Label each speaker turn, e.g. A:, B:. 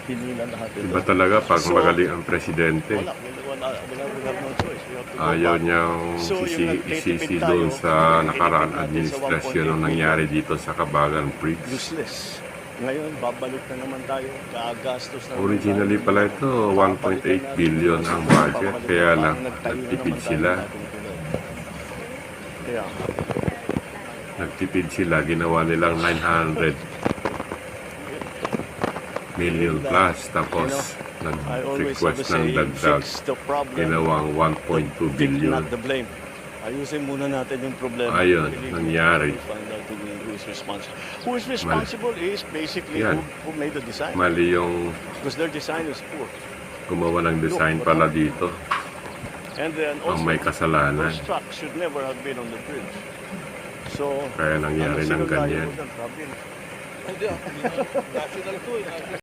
A: hinila lahat ito.
B: Iba talaga pag magaling ang presidente.
A: We have no choice. We have to go
B: Ayaw
A: back.
B: niyang isisi doon sa nakaraang administrasyon ang nangyari dito sa Kabagan Bridge.
A: Useless. Ngayon, babalik na naman tayo. Gagastos na
B: Originally pala ito, 1.8 billion ang budget. Kaya lang, nagtipid sila.
A: Kaya,
B: Nagtipid sila, ginawa nilang 900 million plus. Tapos, nag-request ng dagdag, ginawang 1.2 billion.
A: not the blame. Ayusin muna natin yung problema.
B: Ayun, nangyari.
A: Find out who is responsible. Who is responsible is basically
B: Yan.
A: who made the design.
B: Mali yung
A: Because their design is poor.
B: gumawa ng design pala dito.
A: And then
B: Ang
A: also,
B: may kasalanan.
A: those trucks should never have been on the bridge. So,
B: Kaya nangyari ng ganyan.
A: Ano, sino tayo?
C: Hindi, national to eh.